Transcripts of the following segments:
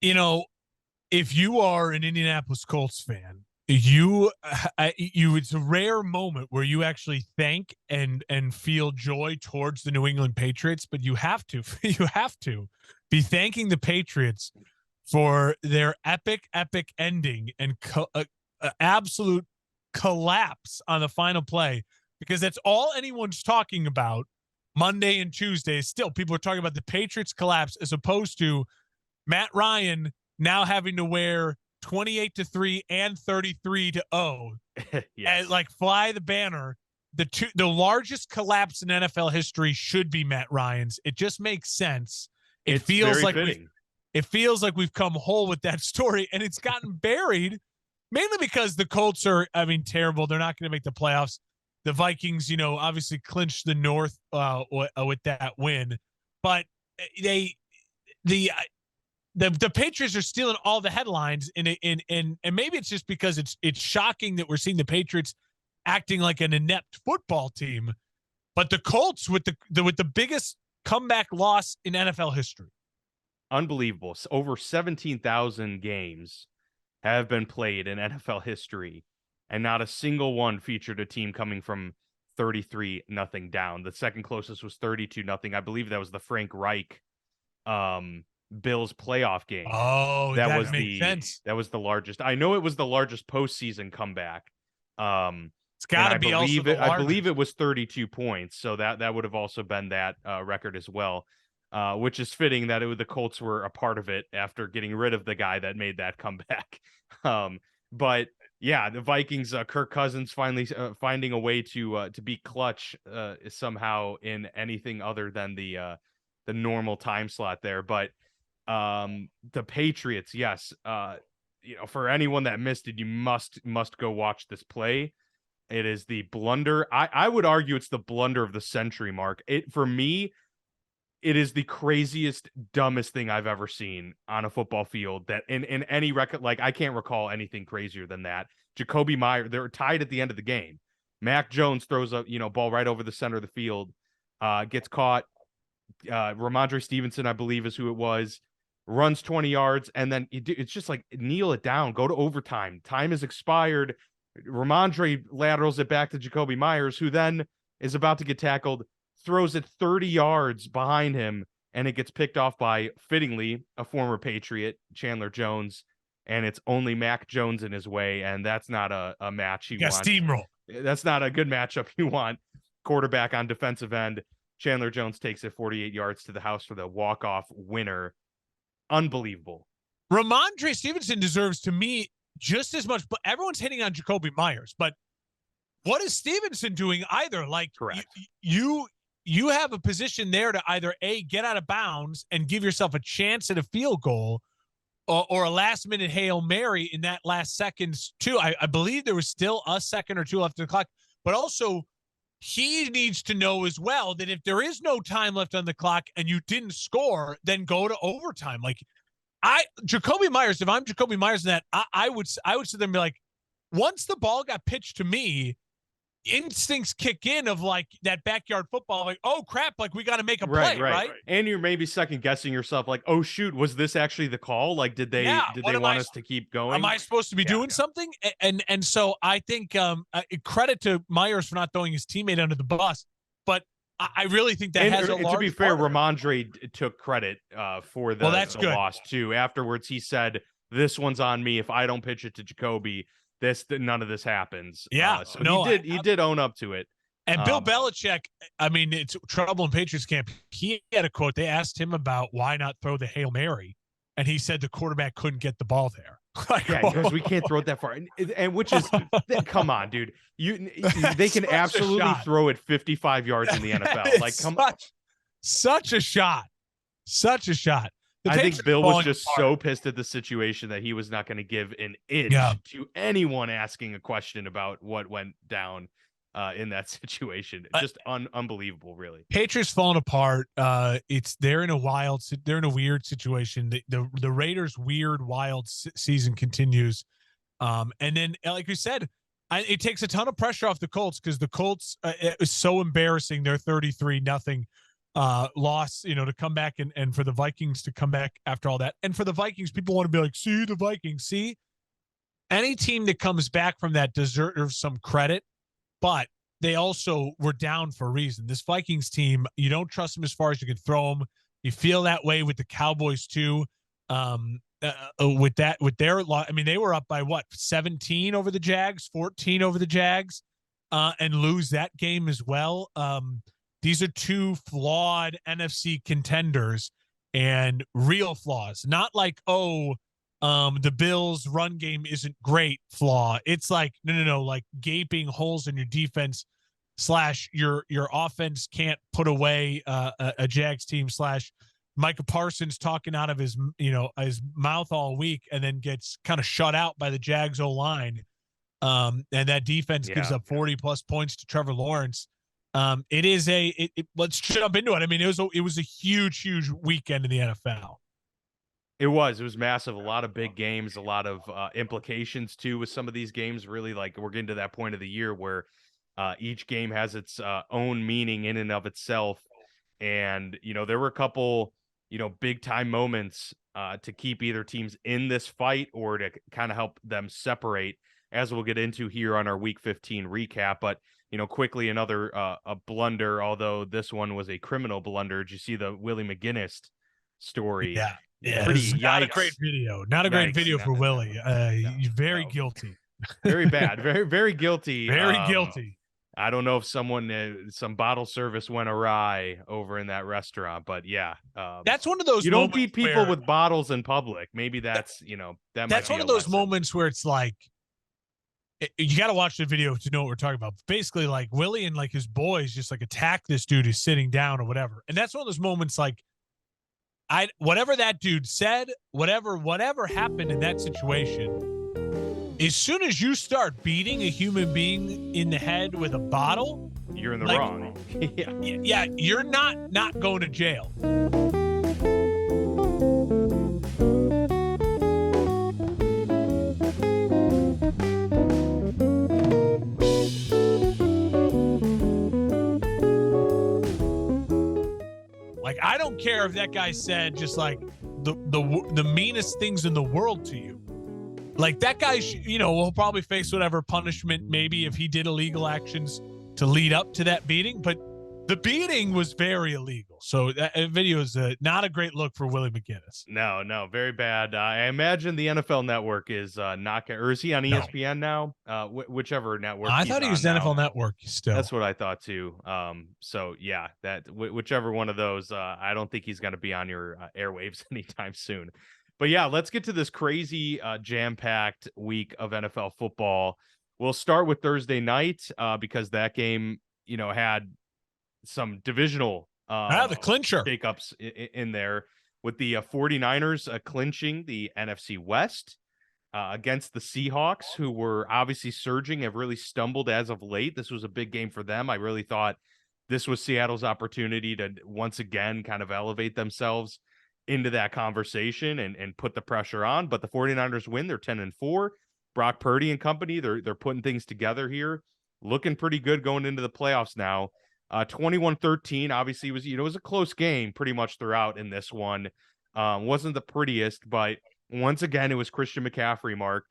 You know, if you are an Indianapolis Colts fan, you it's a rare moment where you actually thank and feel joy towards the New England Patriots, but you have to you have to be thanking the Patriots for their epic ending and absolute collapse on the final play, because that's all anyone's talking about Monday and Tuesday. Still, people are talking about the Patriots collapse as opposed to Matt Ryan now having to wear 28-3 and 33-0 and Yes. like fly the banner. The largest collapse in NFL history should be Matt Ryan's. It just makes sense. It It's feels very like fitting. we've come whole with that story, and it's gotten buried mainly because the Colts are, terrible. They're not going to make the playoffs. The Vikings, obviously clinched the North with that win, but they the the Patriots are stealing all the headlines, and maybe it's just because it's shocking that we're seeing the Patriots acting like an inept football team, but the Colts with the biggest comeback loss in NFL history. Unbelievable. Over 17,000 games have been played in NFL history, and not a single one featured a team coming from 33-0 down. The second closest was 32-0. I believe that was the Frank Reich Bills playoff game. Oh, that makes sense. That was the largest. I know it was the largest postseason comeback. It's And got to be also the I largest. believe it was 32 points, so that would have also been that record as well. Which is fitting that the Colts were a part of it after getting rid of the guy that made that comeback. But yeah, the Vikings, Kirk Cousins finally finding a way to be clutch somehow in anything other than the normal time slot there. But the Patriots, yes, for anyone that missed it, you must go watch this play. It is the blunder. I would argue it's the blunder of the century, Mark. For me, it is the craziest, dumbest thing I've ever seen on a football field. That in any record, like I can't recall anything crazier than that. Jacoby Myers, they're tied at the end of the game. Mac Jones throws a ball right over the center of the field, gets caught. Ramondre Stevenson, I believe, is who it was. Runs 20 yards, and then it's just like kneel it down, go to overtime. Time is expired. Ramondre laterals it back to Jacoby Myers, who then is about to get tackled, throws it 30 yards behind him, and it gets picked off by, fittingly, a former Patriot, Chandler Jones, and it's only Mac Jones in his way, and that's not a match you want. Steamroll. That's not a good matchup you want. Quarterback on defensive end. Chandler Jones takes it 48 yards to the house for the walk-off winner. Unbelievable. Ramondre Stevenson deserves, to me, just as much, but everyone's hitting on Jacoby Myers. But what is Stevenson doing either? Like, correct. You have a position there to either A, get out of bounds and give yourself a chance at a field goal, or a last-minute Hail Mary in that last seconds, too. I believe there was still a second or two left in the clock. But also, he needs to know as well that if there is no time left on the clock and you didn't score, then go to overtime. Like, Jacoby Myers, if I'm Jacoby Myers in that, I would sit there and be like, once the ball got pitched to me, instincts kick in of like that backyard football, like, oh crap, like we got to make a play, right? And you're maybe second guessing yourself, like, oh shoot, was this actually the call? Like, did they want us to keip going? Am I supposed to be doing something? And so I think credit to Myers for not throwing his teammate under the bus, but I really think that has a large. To be fair, Ramondre took credit for the loss too. Afterwards, he said, "This one's on me. If I don't pitch it to Jacoby, none of this happens." Yeah, he did own up to it. And Bill Belichick, it's trouble in Patriots camp. He had a quote. They asked him about why not throw the Hail Mary, and he said the quarterback couldn't get the ball there. Because we can't throw it that far, and which is, come on, dude. They can absolutely throw it 55 yards in the NFL. Like, such a shot. I think Bill was just so pissed at the situation that he was not going to give an inch to anyone asking a question about what went down in that situation. Just unbelievable, really. Patriots falling apart. They're in a weird situation. The Raiders' weird, wild season continues. And then, like we said, it takes a ton of pressure off the Colts, because the Colts, it was so embarrassing. They're 33-0. loss, to come back and for the Vikings to come back after all that. And for the Vikings, people want to be like, see the Vikings, see any team that comes back from that deserves some credit, but they also were down for a reason. This Vikings team, you don't trust them as far as you can throw them. You feel that way with the Cowboys too. With their loss, I mean, they were up by 17 over the Jags, 14 over the Jags, and lose that game as well. These are two flawed NFC contenders and real flaws, not like, the Bills run game isn't great flaw. It's like, no, like gaping holes in your defense / your offense can't put away a Jags team / Micah Parsons talking out of his mouth all week and then gets kind of shut out by the Jags O-line. And that defense gives up 40 plus points to Trevor Lawrence. Let's jump into it. I mean, it was a huge weekend in the NFL. It was massive. A lot of big games, a lot of implications too with some of these games. Really, like, we're getting to that point of the year where each game has its own meaning in and of itself. And, there were a couple, big time moments to keep either teams in this fight or to kind of help them separate, as we'll get into here on our Week 15 recap. But, quickly, another a blunder, although this one was a criminal blunder. Did you see the Willie McGinnis story? Yeah, pretty not a great video. Not a great video for Willie. Very guilty. Very bad. Very guilty. Very guilty. I don't know if some bottle service went awry over in that restaurant, but yeah. That's one of those. You don't beat people with bottles in public. Maybe that's that's one of those moments where it's like, you got to watch the video to know what we're talking about. Basically, like, Willie and like his boys just like attack this dude who's sitting down or whatever, and that's one of those moments like. Whatever that dude said, whatever happened in that situation, as soon as you start beating a human being in the head with a bottle, you're in the wrong. Yeah, you're not going to jail. Like, I don't care if that guy said just like the meanest things in the world to you. Like, that guy, will probably face whatever punishment, maybe if he did illegal actions to lead up to that beating. But the beating was very illegal. So that video is not a great look for Willie McGinnis. No, very bad. I imagine the NFL Network is not, or is he on ESPN now? Whichever network. I thought he was NFL Network still. That's what I thought too. So yeah, whichever one of those. I don't think he's going to be on your airwaves anytime soon. But yeah, let's get to this crazy jam-packed week of NFL football. We'll start with Thursday night because that game, had some divisional the clincher shakeups in there, with the 49ers clinching the NFC West against the Seahawks, who were obviously surging, have really stumbled as of late. This was a big game for them. I really thought this was Seattle's opportunity to once again kind of elevate themselves into that conversation and put the pressure on. But the 49ers win. They're 10-4. Brock Purdy and company, they're putting things together here, looking pretty good going into the playoffs now. 21-13, obviously it was a close game pretty much throughout in this one. Wasn't the prettiest, but once again, it was Christian McCaffrey, Mark,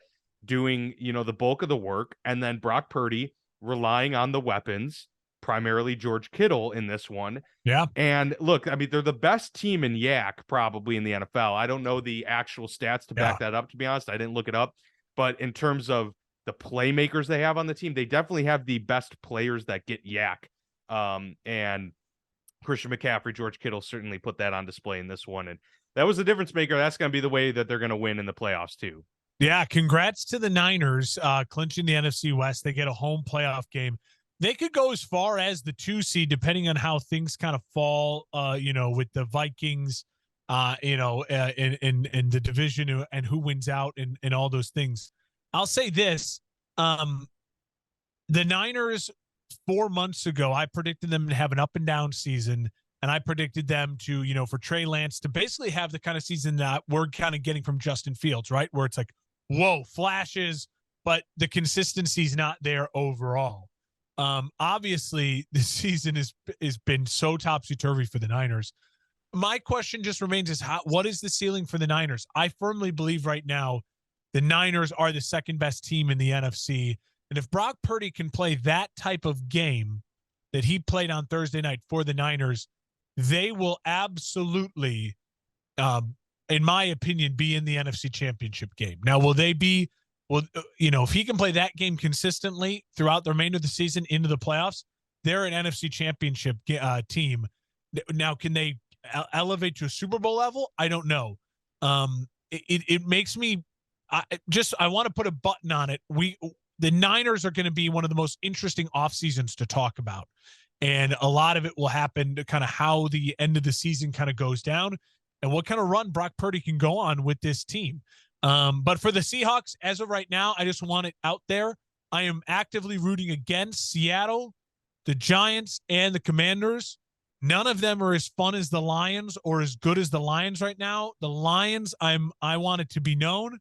doing, the bulk of the work. And then Brock Purdy relying on the weapons, primarily George Kittle in this one. Yeah. And look, I mean, they're the best team in yak probably in the NFL. I don't know the actual stats to back that up, to be honest. I didn't look it up. But in terms of the playmakers they have on the team, they definitely have the best players that get yak. And Christian McCaffrey, George Kittle certainly put that on display in this one. And that was the difference maker. That's going to be the way that they're going to win in the playoffs too. Yeah. Congrats to the Niners, clinching the NFC West. They get a home playoff game. They could go as far as the 2 seed, depending on how things kind of fall, with the Vikings, in the division and who wins out and all those things. I'll say this, the Niners 4 months ago, I predicted them to have an up and down season, and I predicted them to, for Trey Lance to basically have the kind of season that we're kind of getting from Justin Fields, right? Where it's like, whoa, flashes, but the consistency's not there overall. Obviously, this season has been so topsy-turvy for the Niners. My question just remains is what is the ceiling for the Niners? I firmly believe right now the Niners are the second best team in the NFC. And if Brock Purdy can play that type of game that he played on Thursday night for the Niners, they will absolutely, in my opinion, be in the NFC Championship game. Now, will they be? Well, if he can play that game consistently throughout the remainder of the season into the playoffs, they're an NFC Championship team. Now, can they elevate to a Super Bowl level? I don't know. It makes me I want to put a button on it. The Niners are going to be one of the most interesting off seasons to talk about. And a lot of it will happen to kind of how the end of the season kind of goes down and what kind of run Brock Purdy can go on with this team. But for the Seahawks, as of right now, I just want it out there. I am actively rooting against Seattle, the Giants, and the Commanders. None of them are as fun as the Lions or as good as the Lions right now. The Lions, I want it to be known,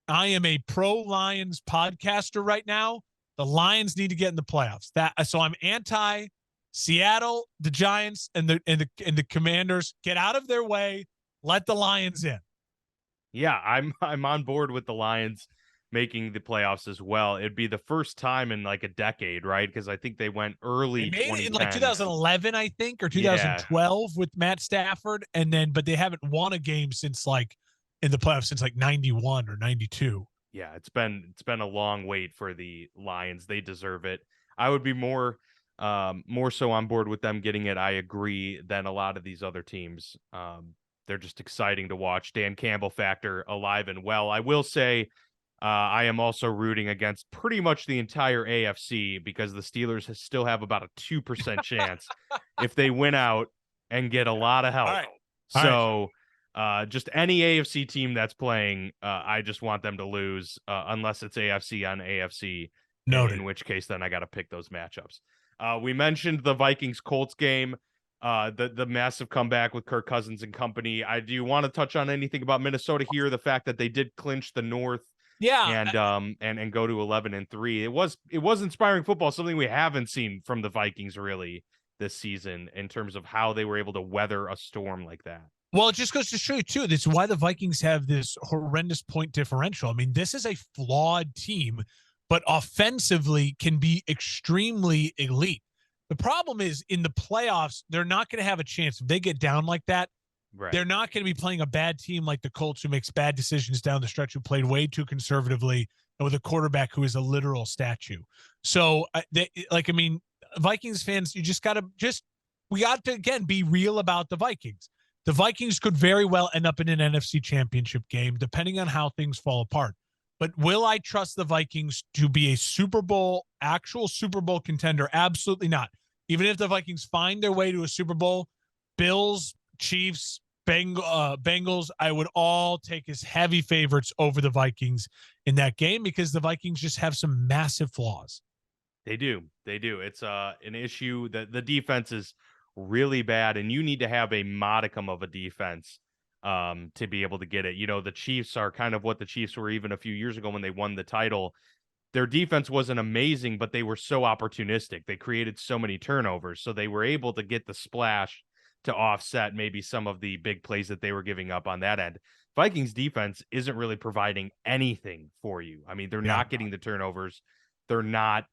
I am a pro Lions podcaster right now. The Lions need to get in the playoffs. So I'm anti Seattle, the Giants, and the Commanders. Get out of their way. Let the Lions in. Yeah, I'm on board with the Lions making the playoffs as well. It'd be the first time in like a decade, right? Because I think they went early. They made it in like 2011, I think, or 2012 with Matt Stafford, but they haven't won a game since like in the playoffs since like 91 or 92. Yeah, it's been a long wait for the Lions. They deserve it. I would be more so on board with them getting it. I agree than a lot of these other teams. They're just exciting to watch. Dan Campbell factor alive and well. I will say I am also rooting against pretty much the entire AFC because the Steelers still have about a 2% chance if they win out and get a lot of help. All right. So just any AFC team that's playing, I just want them to lose unless it's AFC on AFC. Noted. In which case, then I got to pick those matchups. We mentioned the Vikings-Colts game. The massive comeback with Kirk Cousins and company. Do you want to touch on anything about Minnesota here? The fact that they did clinch the North, and go to 11-3. It was inspiring football, something we haven't seen from the Vikings really this season in terms of how they were able to weather a storm like that. Well, it just goes to show you too. That's why the Vikings have this horrendous point differential. I mean, this is a flawed team, but offensively can be extremely elite. The problem is in the playoffs, they're not going to have a chance. If they get down like that, right, they're not going to be playing a bad team like the Colts, who makes bad decisions down the stretch, who played way too conservatively, and with a quarterback who is a literal statue. So, Vikings fans, you just got to we got to, again, be real about the Vikings. The Vikings could very well end up in an NFC Championship game, depending on how things fall apart. But will I trust the Vikings to be a actual Super Bowl contender? Absolutely not. Even if the Vikings find their way to a Super Bowl, Bills, Chiefs, Bengals, I would all take as heavy favorites over the Vikings in that game because the Vikings just have some massive flaws. They do. It's an issue that the defense is really bad, and you need to have a modicum of a defense to be able to get it. The Chiefs are kind of what the Chiefs were even a few years ago when they won the title. Their defense wasn't amazing, but they were so opportunistic. They created so many turnovers, so they were able to get the splash to offset maybe some of the big plays that they were giving up on that end. Vikings defense isn't really providing anything for you. I mean, they're not getting the turnovers. They're not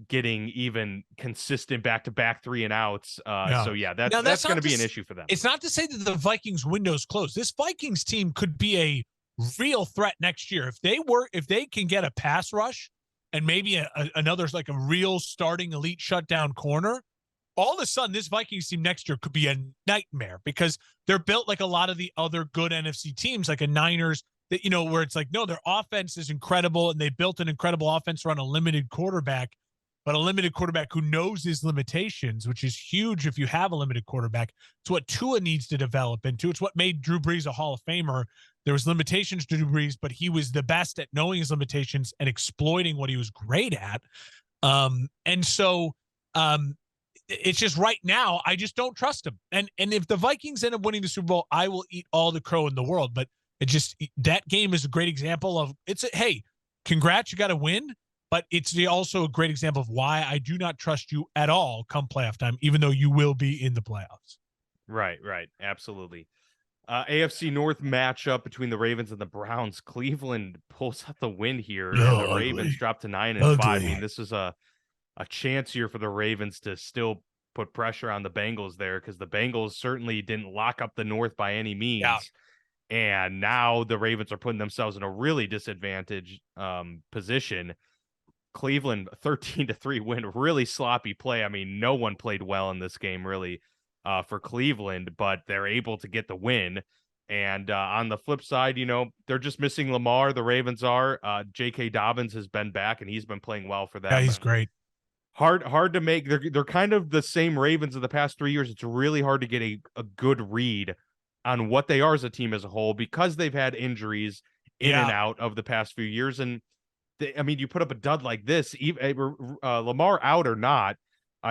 getting even consistent back-to-back 3-and-outs. So yeah, that's going to be an issue for them. It's not to say that the Vikings window's closed. This Vikings team could be a real threat next year if they can get a pass rush and maybe another like a real starting elite shutdown corner. All of a sudden, this Vikings team next year could be a nightmare because they're built like a lot of the other good NFC teams, like a Niners, that where it's like, no, their offense is incredible and they built an incredible offense around a limited quarterback. But a limited quarterback who knows his limitations, which is huge if you have a limited quarterback. It's what Tua needs to develop into. It's what made Drew Brees a Hall of Famer. There was limitations to Drew Brees, but he was the best at knowing his limitations and exploiting what he was great at. It's just right now, I just don't trust him. And if the Vikings end up winning the Super Bowl, I will eat all the crow in the world. But that game is a great example of hey, congrats, you got to win. but it's also a great example of why I do not trust you at all come playoff time, even though you will be in the playoffs. Right, right. Absolutely. AFC North matchup between the Ravens and the Browns. Cleveland pulls out the win here, and the Oh, Ravens ugly. drop to 9-5. I Ugly. mean, this is a chance here for the Ravens to still put pressure on the Bengals there, because the Bengals certainly didn't lock up the North by any Yeah. means. And now the Ravens are putting themselves in a really disadvantaged position. Cleveland 13-3 win, really sloppy play. I mean, no one played well in this game really for Cleveland, but they're able to get the win. And on the flip side, they're just missing Lamar. The Ravens are. J.K. Dobbins has been back, and he's been playing well for Yeah, them. he's great. Hard to make. They're kind of the same Ravens of the past 3 years. It's really hard to get a good read on what they are as a team as a whole, because they've had injuries in and Yeah. out of the past few years. And I mean, you put up a dud like this, even Lamar out or not,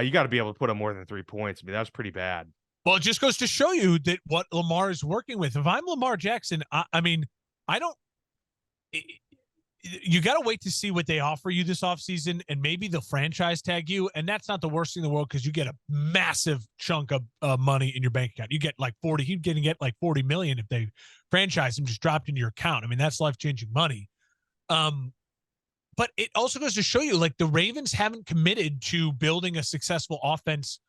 you got to be able to put up more than 3 points. I mean, that's pretty bad. Well, it just goes to show you that what Lamar is working with. If I'm Lamar Jackson, I mean, I don't. You got to wait to see what they offer you this offseason, and maybe they'll franchise tag you. And that's not the worst thing in the world, because you get a massive chunk of money in your bank account. You get like 40, he's going to get like 40 million if they franchise him just dropped into your account. I mean, that's life-changing money. But it also goes to show you, like, the Ravens haven't committed to building a successful offense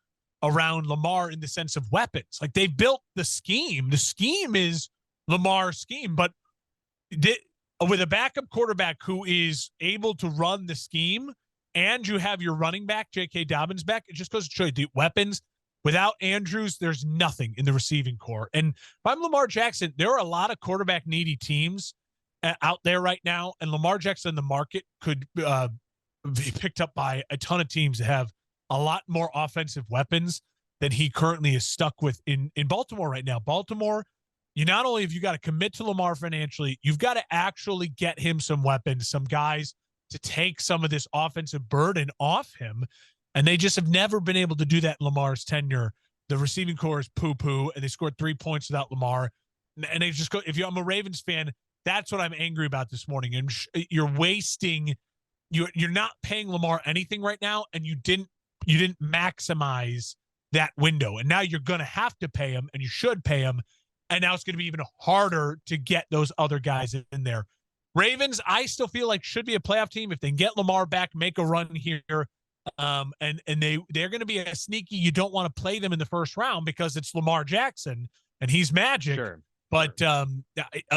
around Lamar in the sense of weapons. Like, they built the scheme. The scheme is Lamar's scheme, but with a backup quarterback who is able to run the scheme, and you have your running back, J.K. Dobbins, back, it just goes to show you the weapons. Without Andrews, there's nothing in the receiving core. And if I'm Lamar Jackson, there are a lot of quarterback needy teams out there right now, and Lamar Jackson in the market could be picked up by a ton of teams that have a lot more offensive weapons than he currently is stuck with in Baltimore right now. Baltimore, you not only have you got to commit to Lamar financially, you've got to actually get him some weapons, some guys to take some of this offensive burden off him. And they just have never been able to do that in Lamar's tenure. The receiving core is poo-poo, and they scored 3 points without Lamar. And they just go, I'm a Ravens fan, that's what I'm angry about this morning. And you're wasting, you're not paying Lamar anything right now, and you didn't maximize that window. And now you're going to have to pay him, and you should pay him. And now it's going to be even harder to get those other guys in there. Ravens, I still feel like should be a playoff team if they can get Lamar back, make a run here. And they're going to be a sneaky. You don't want to play them in the first round because it's Lamar Jackson and he's magic. Sure. But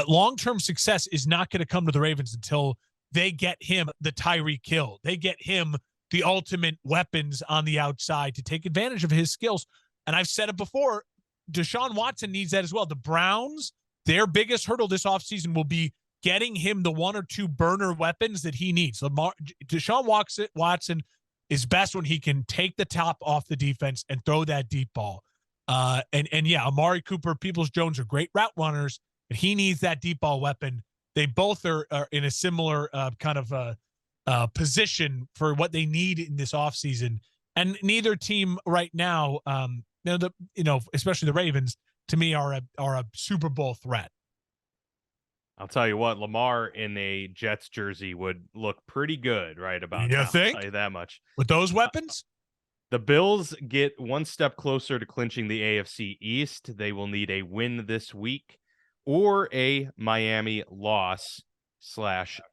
long-term success is not going to come to the Ravens until they get him the Tyreek Hill. They get him the ultimate weapons on the outside to take advantage of his skills. And I've said it before, Deshaun Watson needs that as well. The Browns, their biggest hurdle this offseason will be getting him the 1 or 2 burner weapons that he needs. Deshaun Watson is best when he can take the top off the defense and throw that deep ball. And yeah, Amari Cooper, Peoples-Jones are great route runners, but he needs that deep ball weapon. They both are in a similar kind of position for what they need in this offseason. And neither team right now, especially the Ravens, to me are a Super Bowl threat. I'll tell you what, Lamar in a Jets jersey would look pretty good right about now. Think? I'll tell you that much. With those weapons? The Bills get one step closer to clinching the AFC East. They will need a win this week or a Miami loss /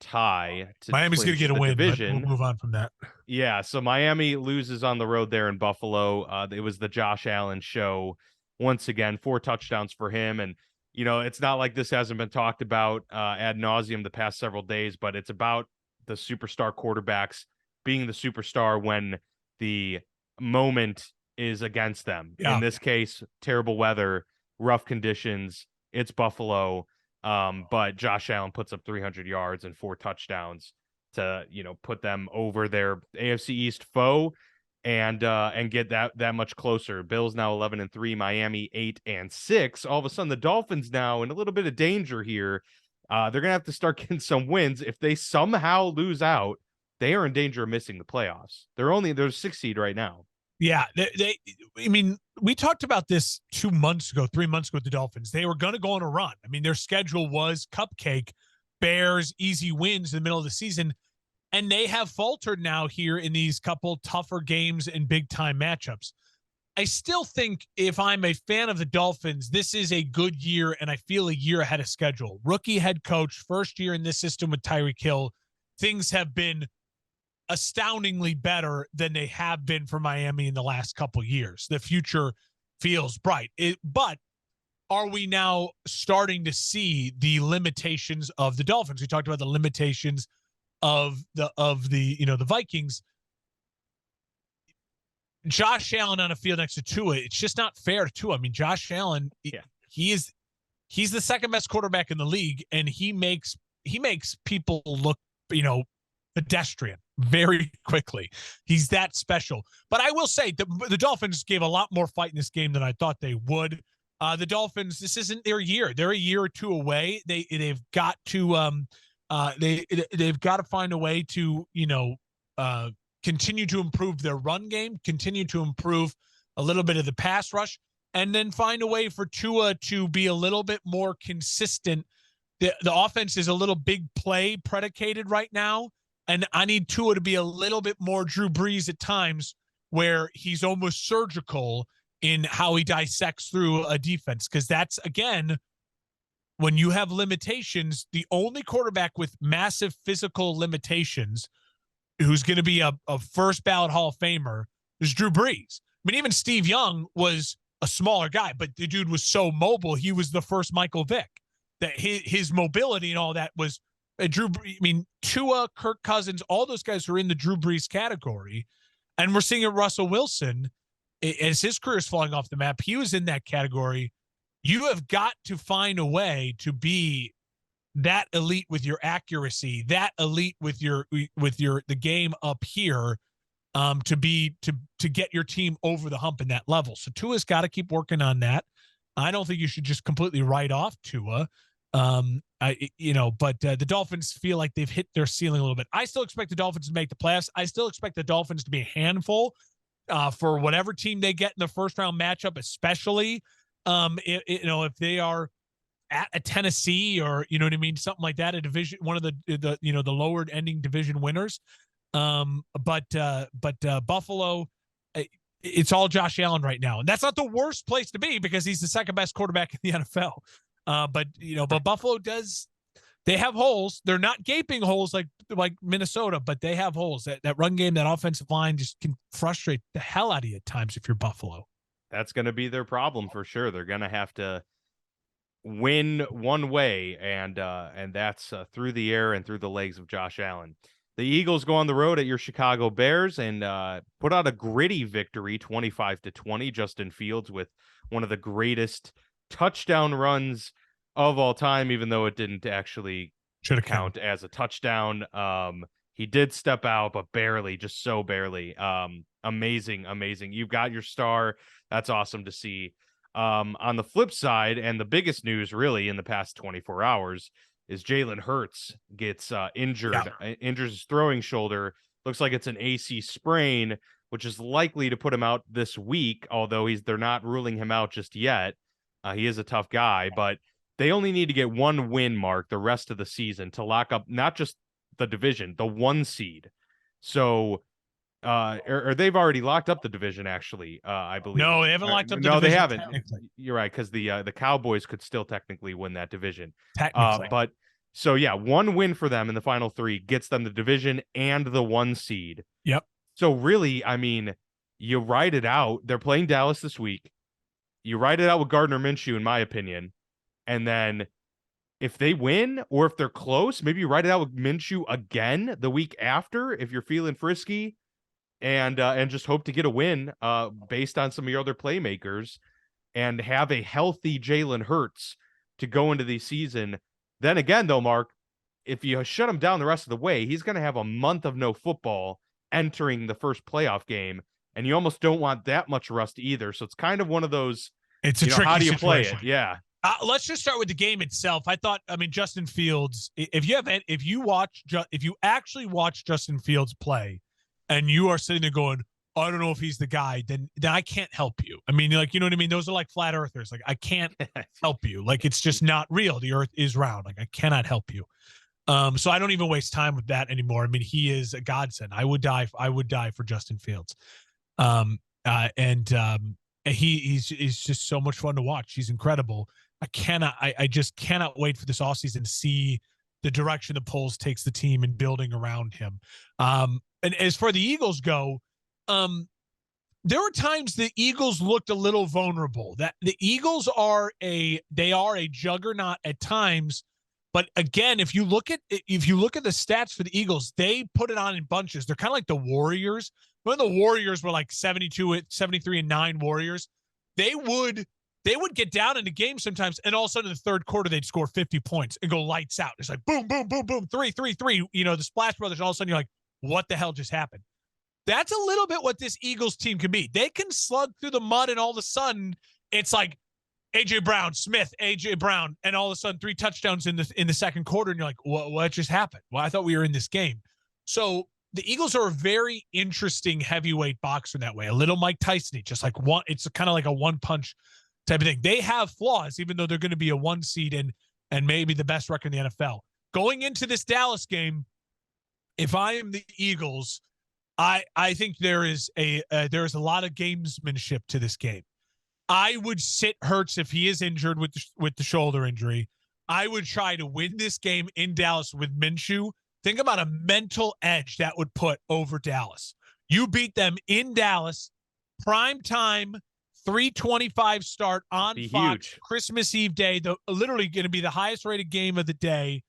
tie to Miami's going to get a win, division. but we'll move on from that. Yeah, so Miami loses on the road there in Buffalo. It was the Josh Allen show once again, 4 touchdowns for him. And, it's not like this hasn't been talked about ad nauseum the past several days, but it's about the superstar quarterbacks being the superstar when the moment is against them. Yeah. In this case, terrible weather, rough conditions. It's Buffalo. But Josh Allen puts up 300 yards and 4 touchdowns to, put them over their AFC East foe and get that much closer. Bills now 11-3, Miami 8-6. All of a sudden, the Dolphins now in a little bit of danger here. They're gonna have to start getting some wins. If they somehow lose out, they are in danger of missing the playoffs. They're 6th seed right now. Yeah, I mean, we talked about this 2 months ago, 3 months ago with the Dolphins. They were going to go on a run. I mean, their schedule was cupcake, Bears, easy wins in the middle of the season. And they have faltered now here in these couple tougher games and big time matchups. I still think if I'm a fan of the Dolphins, this is a good year, and I feel a year ahead of schedule. Rookie head coach, first year in this system with Tyreek Hill. Things have been astoundingly better than they have been for Miami in the last couple years. The future feels bright. But are we now starting to see the limitations of the Dolphins? We talked about the limitations of the the Vikings. Josh Allen on a field next to Tua, it's just not fair to Tua. I mean, Josh Allen, he's the second best quarterback in the league, and he makes people look, pedestrian very quickly. He's that special. But I will say the Dolphins gave a lot more fight in this game than I thought they would. The Dolphins, this isn't their year. They're a year or two away. They've got to they've got to find a way to continue to improve their run game, continue to improve a little bit of the pass rush, and then find a way for Tua to be a little bit more consistent. The offense is a little big play predicated right now, and I need Tua to be a little bit more Drew Brees at times, where he's almost surgical in how he dissects through a defense. Because that's, again, when you have limitations, the only quarterback with massive physical limitations who's going to be a first ballot Hall of Famer is Drew Brees. I mean, even Steve Young was a smaller guy, but the dude was so mobile. He was the first Michael Vick. That his mobility and all that was Drew. I mean, Tua, Kirk Cousins, all those guys are in the Drew Brees category, and we're seeing it. Russell Wilson, as his career is falling off the map, he was in that category. You have got to find a way to be that elite with your accuracy, that elite with the game up here, to get your team over the hump in that level. So Tua's got to keep working on that. I don't think you should just completely write off Tua. But the Dolphins feel like they've hit their ceiling a little bit. I still expect the Dolphins to make the playoffs. I still expect the Dolphins to be a handful for whatever team they get in the first round matchup, especially if they are at a Tennessee or, something like that, a division, one of the lowered ending division winners. But Buffalo, it's all Josh Allen right now. And that's not the worst place to be because he's the second best quarterback in the NFL. But Buffalo they have holes. They're not gaping holes like Minnesota, but they have holes. That run game, that offensive line just can frustrate the hell out of you at times if you're Buffalo. That's going to be their problem for sure. They're going to have to win one way, and that's through the air and through the legs of Josh Allen. The Eagles go on the road at your Chicago Bears and put out a gritty victory, 25-20. Justin Fields with one of the greatest touchdown runs of all time, even though it didn't actually count as a touchdown. He did step out, but barely, just so barely. Amazing. You've got your star. That's awesome to see. On the flip side, and the biggest news really in the past 24 hours is Jalen Hurts gets injured, injures his throwing shoulder. Looks like it's an AC sprain, which is likely to put him out this week, although they're not ruling him out just yet. He is a tough guy, but they only need to get one win, Mark, the rest of the season to lock up not just the division, the 1 seed. So or they've already locked up the division, actually, I believe. No, they haven't locked up the division. No, they haven't. You're right, because the Cowboys could still technically win that division. Technically. But so, yeah, 1 win for them in the final 3 gets them the division and the 1 seed. Yep. So really, I mean, you ride it out. They're playing Dallas this week. You ride it out with Gardner Minshew, in my opinion. And then if they win or if they're close, maybe you ride it out with Minshew again the week after if you're feeling frisky. And just hope to get a win based on some of your other playmakers and have a healthy Jalen Hurts to go into the season. Then again, though, Mark, if you shut him down the rest of the way, he's going to have a month of no football entering the first playoff game. And you almost don't want that much rust either. So it's kind of one of those, it's a tricky how do you situation. Play it? Yeah. Let's just start with the game itself. Justin Fields, if you actually watch Justin Fields play, and you are sitting there going, I don't know if he's the guy, then I can't help you. I mean, you know what I mean? Those are like flat earthers. Like, I can't help you. Like, it's just not real. The earth is round. Like, I cannot help you. So I don't even waste time with that anymore. I mean, he is a godsend. I would die for Justin Fields. And he's just so much fun to watch. He's incredible. I just cannot wait for this offseason to see the direction the polls takes the team and building around him. And as for the Eagles go, there were times the Eagles looked a little vulnerable. That the Eagles are a juggernaut at times, but again, if you look at the stats for the Eagles, they put it on in bunches. They're kind of like the Warriors. When the Warriors were like 73-9 Warriors, they would get down into games sometimes, and all of a sudden in the third quarter they'd score 50 points and go lights out. It's like boom, boom, boom, boom, 3-3-3. The Splash Brothers. And all of a sudden you're like, what the hell just happened? That's a little bit what this Eagles team can be. They can slug through the mud, and all of a sudden it's like A.J. Brown, Smith, A.J. Brown, and all of a sudden 3 touchdowns in the second quarter, and you're like, what just happened? Well, I thought we were in this game. So the Eagles are a very interesting heavyweight boxer in that way. A little Mike Tyson, just like one. It's kind of like a one-punch type of thing. They have flaws, even though they're going to be a 1 seed and maybe the best record in the NFL. Going into this Dallas game, if I am the Eagles, I think there is a lot of gamesmanship to this game. I would sit Hurts if he is injured with the shoulder injury. I would try to win this game in Dallas with Minshew. Think about a mental edge that would put over Dallas. You beat them in Dallas, prime time, 3:25 start on Fox, huge. Christmas Eve day, literally going to be the highest rated game of the day.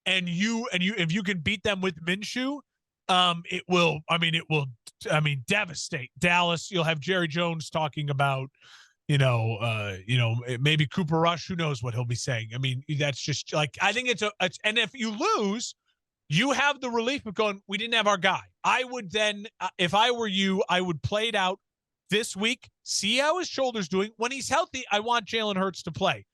And if you can beat them with Minshew, it will devastate Dallas. You'll have Jerry Jones talking about, maybe Cooper Rush, who knows what he'll be saying. I mean, that's just like, I think and if you lose, you have the relief of going, we didn't have our guy. I would then, if I were you, I would play it out this week, see how his shoulder's doing. When he's healthy, I want Jalen Hurts to play.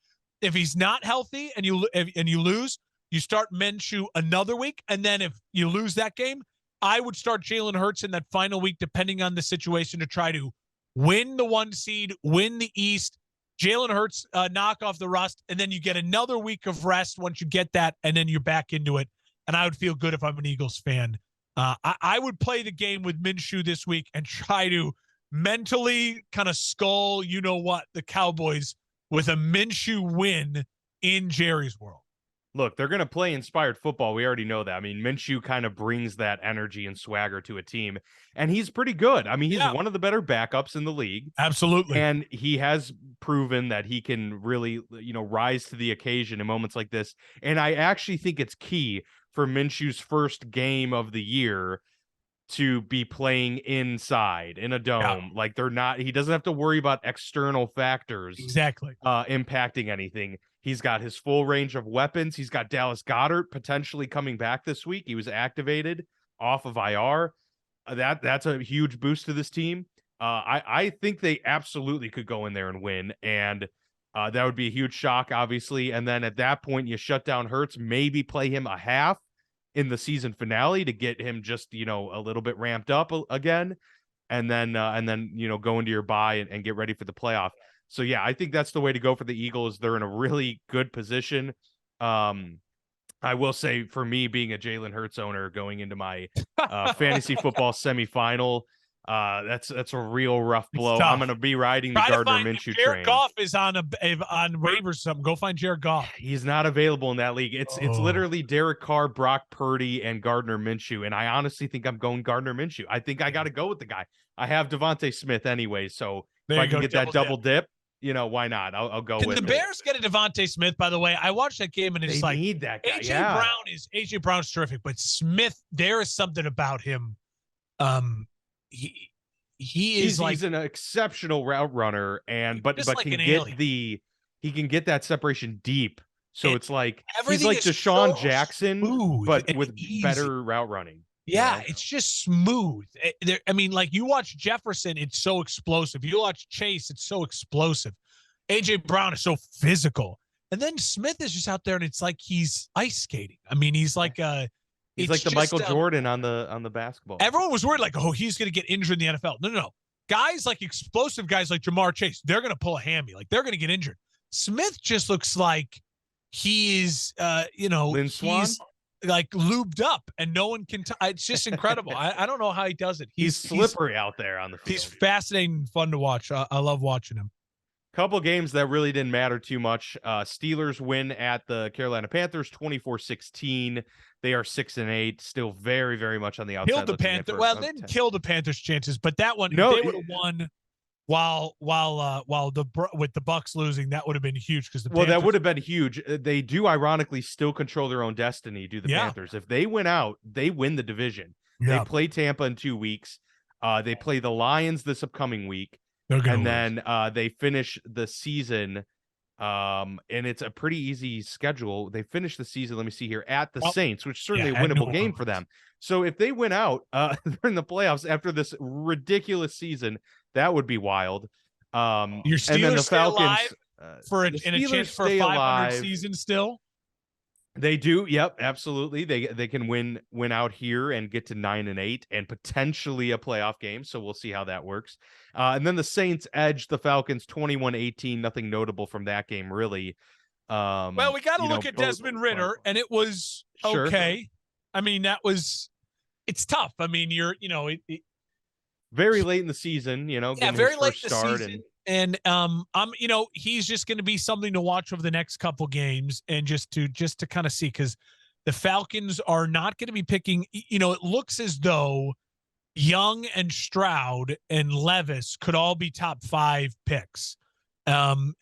If he's not healthy and you lose, you start Minshew another week. And then if you lose that game, I would start Jalen Hurts in that final week, depending on the situation, to try to win the 1 seed, win the East. Jalen Hurts knock off the rust, and then you get another week of rest once you get that, and then you're back into it. And I would feel good if I'm an Eagles fan. I would play the game with Minshew this week and try to mentally kind of skull, the Cowboys with a Minshew win in Jerry's world. Look, they're going to play inspired football. We already know that. I mean, Minshew kind of brings that energy and swagger to a team, and he's pretty good. I mean, he's one of the better backups in the league. Absolutely. And he has proven that he can really, rise to the occasion in moments like this. And I actually think it's key for Minshew's first game of the year to be playing inside in a dome. Yeah. Like he doesn't have to worry about external factors impacting anything. He's got his full range of weapons. He's got Dallas Goedert potentially coming back this week. He was activated off of IR. That's a huge boost to this team. I think they absolutely could go in there and win, and that would be a huge shock, obviously. And then at that point, you shut down Hurts, maybe play him a half in the season finale to get him just, a little bit ramped up again, and then go into your bye and get ready for the playoff. So, yeah, I think that's the way to go for the Eagles. They're in a really good position. I will say, for me, being a Jalen Hurts owner going into my fantasy football semifinal, that's a real rough blow. I'm going to be riding the Gardner Minshew train. Jared Goff is on waivers or something. Go find Jared Goff. He's not available in that league. It's literally Derek Carr, Brock Purdy, and Gardner Minshew. And I honestly think I'm going Gardner Minshew. I think I got to go with the guy. I have Devontae Smith anyway, so if I can get that double dip, why not? I'll go with it. Can the Bears get a Devontae Smith, by the way? I watched that game, and it's they need that guy. AJ Brown's terrific, but Smith, there is something about him. He's an exceptional route runner, but he can get that separation deep. So it's like he's like Deshaun Jackson, but with better route running. Yeah, it's just smooth. You watch Jefferson, it's so explosive. You watch Chase, it's so explosive. AJ Brown is so physical. And then Smith is just out there, and it's like he's ice skating. I mean, he's like he's like the Michael Jordan on the basketball. Everyone was worried, like, he's going to get injured in the NFL. No. Guys like explosive guys like Jamar Chase, they're going to pull a hammy. Like, they're going to get injured. Smith just looks like he is, Lynn Swan? like lubed up and no one can. It's just incredible. I don't know how he does it. He's slippery out there on the field. He's fascinating and fun to watch. I love watching him. Couple games that really didn't matter too much. Steelers win at the Carolina Panthers 24-16. They are 6-8, still very, very much on the outside. Killed the Panthers. Well, they didn't kill the Panthers' chances, but that one, no, they would have won while with the Bucs losing, that would have been huge because that would have been huge. They do ironically still control their own destiny, do the Panthers. If they win out, they win the division. They play Tampa in 2 weeks. They play the Lions this upcoming week. And then they finish the season, and it's a pretty easy schedule. They finish the season, let me see here, at the Saints, which is certainly a winnable game for them. So if they win out during the playoffs after this ridiculous season, that would be wild. Your Steelers and then the Falcons for a chance for a 500 season still. They do. Yep, absolutely. They can win out here and get to 9-8 and potentially a playoff game. So we'll see how that works. And then the Saints edged the Falcons 21-18. Nothing notable from that game, really. Well, we got to look at Desmond Ridder, and it was okay. Sure. I mean, it's tough. I mean, very late in the season, very late in the season. And he's just going to be something to watch over the next couple games, and just to kind of see, because the Falcons are not going to be picking. It looks as though Young and Stroud and Levis could all be top 5 picks, and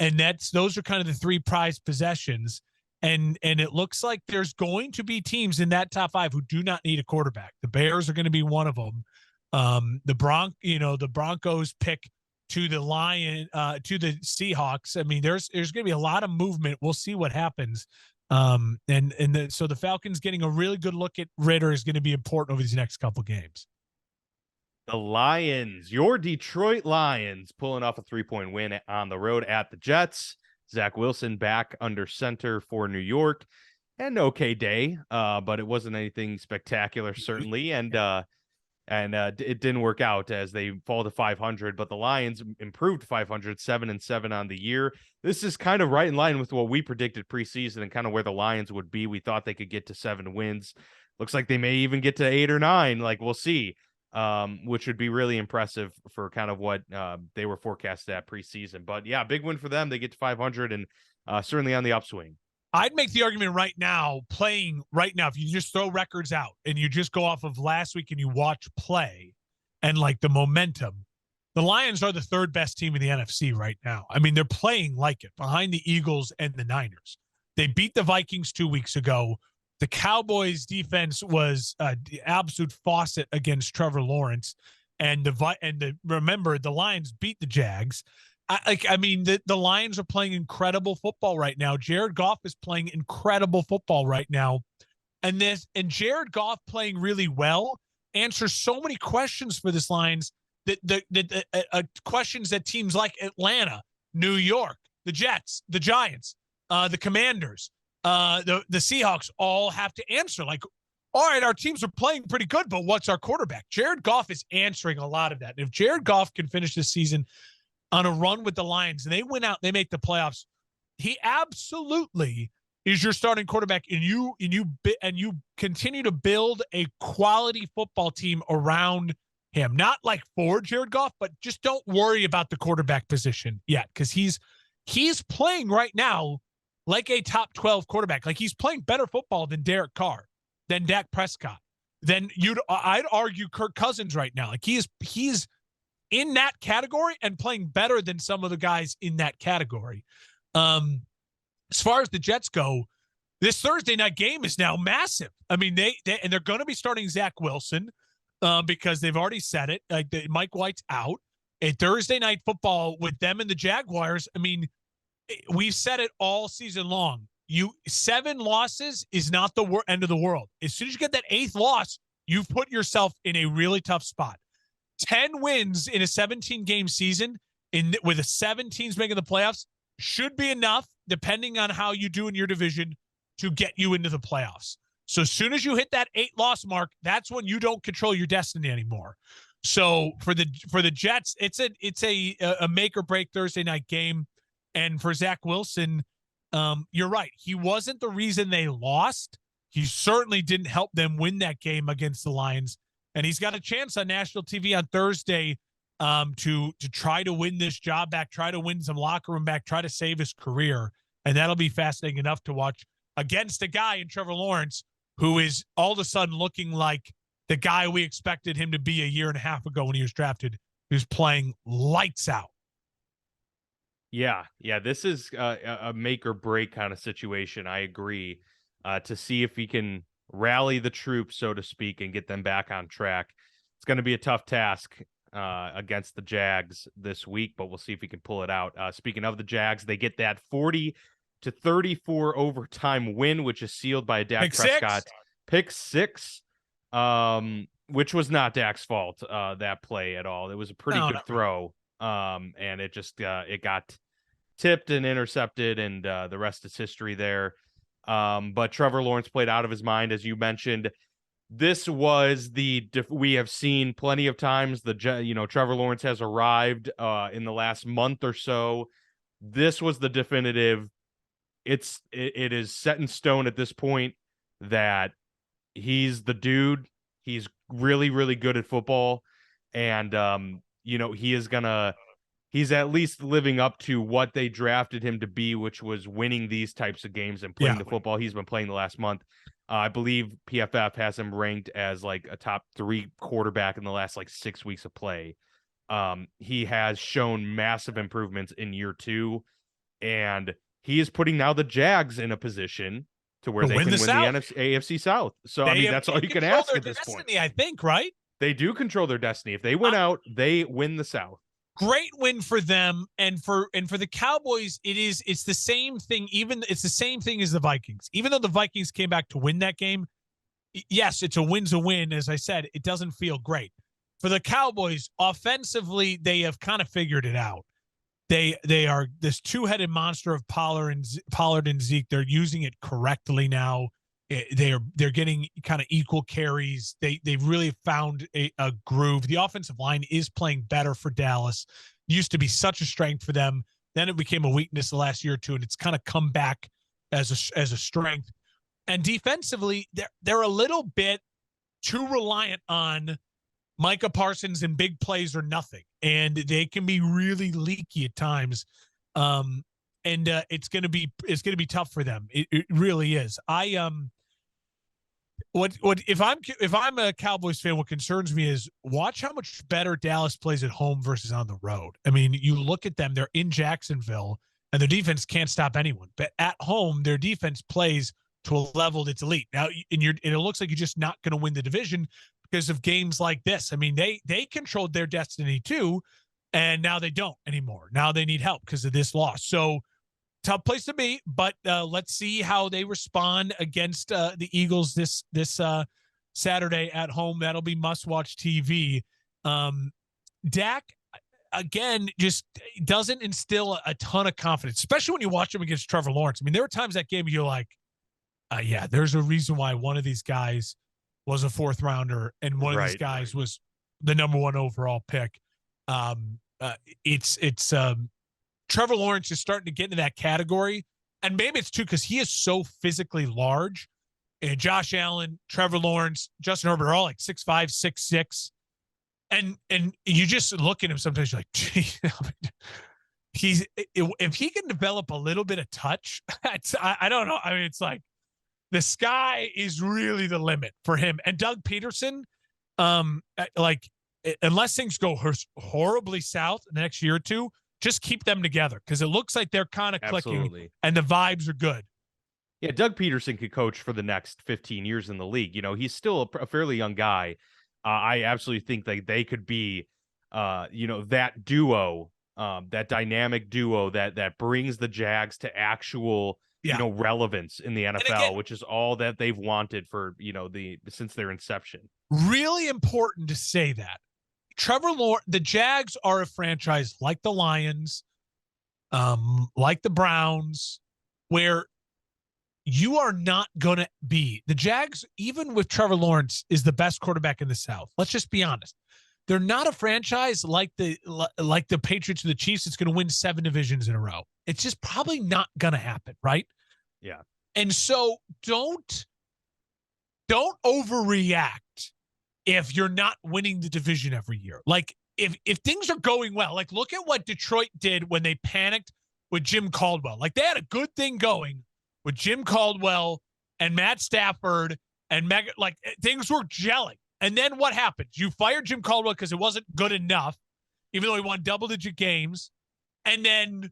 those are kind of the 3 prized possessions. And it looks like there's going to be teams in that top 5 who do not need a quarterback. The Bears are going to be one of them. The Broncos pick to the Seahawks. I mean, there's going to be a lot of movement. We'll see what happens. So the Falcons getting a really good look at Ridder is going to be important over these next couple games. The Lions, your Detroit Lions, pulling off a 3-point win on the road at the Jets. Zach Wilson back under center for New York. An okay day, but it wasn't anything spectacular, certainly. And it didn't work out as they fall to 500, but the Lions improved 500, 7-7 on the year. This is kind of right in line with what we predicted preseason and kind of where the Lions would be. We thought they could get to 7 wins. Looks like they may even get to 8 or 9. Like, we'll see, which would be really impressive for kind of what they were forecasted at preseason. But yeah, big win for them. They get to 500 and certainly on the upswing. I'd make the argument right now, if you just throw records out and you just go off of last week and you watch play and like the momentum, the Lions are the 3rd best team in the NFC right now. I mean, they're playing like it behind the Eagles and the Niners. They beat the Vikings 2 weeks ago. The Cowboys defense was the absolute faucet against Trevor Lawrence. And remember, the Lions beat the Jags. The Lions are playing incredible football right now. Jared Goff is playing incredible football right now. And Jared Goff playing really well answers so many questions for this Lions, questions that teams like Atlanta, New York, the Jets, the Giants, the Commanders, the Seahawks all have to answer. Like, all right, our teams are playing pretty good, but what's our quarterback? Jared Goff is answering a lot of that. And if Jared Goff can finish this season on a run with the Lions and they win out, they make the playoffs, he absolutely is your starting quarterback, and you continue to build a quality football team around him. Not like for Jared Goff, but just don't worry about the quarterback position yet, because he's playing right now like a top 12 quarterback. Like, he's playing better football than Derek Carr, than Dak Prescott, I'd argue Kirk Cousins right now. Like, he's in that category and playing better than some of the guys in that category. As far as the Jets go, this Thursday night game is now massive. I mean, they're going to be starting Zach Wilson because they've already said it. Mike White's out. A Thursday night football with them and the Jaguars. I mean, we've said it all season long. 7 losses is not the end of the world. As soon as you get that 8th loss, you've put yourself in a really tough spot. 10 wins in a 17-game season with the 7 teams making the playoffs should be enough, depending on how you do in your division, to get you into the playoffs. So as soon as you hit that 8-loss mark, that's when you don't control your destiny anymore. So for the Jets, it's a make or break Thursday night game. And for Zach Wilson, you're right. He wasn't the reason they lost, He certainly didn't help them win that game against the Lions. And he's got a chance on national TV on Thursday to try to win this job back, try to win some locker room back, try to save his career. And that'll be fascinating enough to watch against a guy in Trevor Lawrence who is all of a sudden looking like the guy we expected him to be a year and a half ago when he was drafted, who's playing lights out. Yeah, this is a make or break kind of situation. I agree. To see if he can rally the troops, so to speak, and get them back on track. It's going to be a tough task against the Jags this week, but we'll see if he can pull it out. Speaking of the Jags, they get that 40-34 overtime win, which is sealed by a Dak Prescott pick six, which was not Dak's fault, that play at all. It was a pretty good throw. And it just it got tipped and intercepted, and the rest is history there. But Trevor Lawrence played out of his mind, as you mentioned. This was we have seen plenty of times Trevor Lawrence has arrived in the last month or so. This was the definitive. It is set in stone at this point that he's the dude. He's really, really good at football, and he's at least living up to what they drafted him to be, which was winning these types of games and playing the football he's been playing the last month. I believe PFF has him ranked as like a top 3 quarterback in the last 6 weeks of play. He has shown massive improvements in year 2, and he is putting now the Jags in a position to where they can win the AFC South. So, that's all you can ask at this point. I think, right? They do control their destiny. If they win out, they win the South. Great win for them, and for the Cowboys, it's the same thing. It's the same thing as the Vikings. Even though the Vikings came back to win that game, yes, it's a win's a win. As I said, it doesn't feel great for the Cowboys. Offensively, they have kind of figured it out. They are this two-headed monster of Pollard and Zeke. They're using it correctly now. They're getting kind of equal carries. They've really found a groove. The offensive line is playing better for Dallas. Used to be such a strength for them. Then it became a weakness the last year or two, and it's kind of come back as a strength. And defensively, they're a little bit too reliant on Micah Parsons and big plays or nothing, and they can be really leaky at times. And it's gonna be tough for them. It really is. If I'm a Cowboys fan, what concerns me is watch how much better Dallas plays at home versus on the road. I mean, you look at them, they're in Jacksonville and their defense can't stop anyone, but at home, their defense plays to a level that's elite. Now, and it looks like you're just not going to win the division because of games like this. I mean, they controlled their destiny too, and now they don't anymore. Now they need help because of this loss. So, tough place to be, but let's see how they respond against the Eagles this Saturday at home. That'll be must-watch TV. Dak, again, just doesn't instill a ton of confidence, especially when you watch him against Trevor Lawrence. I mean, there were times that game you're like, yeah, there's a reason why one of these guys was a 4th rounder and one of these guys was the number 1 overall pick. Trevor Lawrence is starting to get into that category. And maybe it's too because he is so physically large. And Josh Allen, Trevor Lawrence, Justin Herbert are all like 6'5", 6'6". And you just look at him sometimes, you're like, gee, if he can develop a little bit of touch, I don't know. I mean, it's like the sky is really the limit for him. And Doug Peterson, unless things go horribly south in the next year or two, just keep them together because it looks like they're kind of clicking and the vibes are good. Yeah, Doug Peterson could coach for the next 15 years in the league. He's still a fairly young guy. I absolutely think that they could be, that duo, that dynamic duo that brings the Jags to actual, relevance in the NFL, again, which is all that they've wanted for, since their inception. Really important to say that. Trevor Lawrence, the Jags are a franchise like the Lions, like the Browns, where you are not going to be. The Jags, even with Trevor Lawrence, is the best quarterback in the South. Let's just be honest. They're not a franchise like the Patriots or the Chiefs that's going to win 7 divisions in a row. It's just probably not going to happen, right? Yeah. And so don't don't overreact if you're not winning the division every year. Like if things are going well, like look at what Detroit did when they panicked with Jim Caldwell. Like they had a good thing going with Jim Caldwell and Matt Stafford and like things were gelling. And then what happened? You fired Jim Caldwell because it wasn't good enough, even though he won double-digit games. And then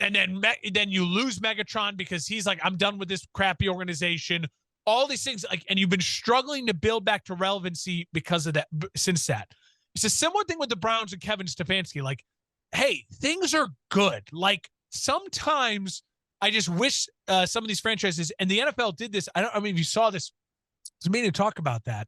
you lose Megatron because he's like, I'm done with this crappy organization. All these things, like, and you've been struggling to build back to relevancy because of that. Since that, it's a similar thing with the Browns and Kevin Stefanski. Like, hey, things are good. Like sometimes I just wish some of these franchises, and the NFL did this. I mean, if you saw this, it's me to talk about that.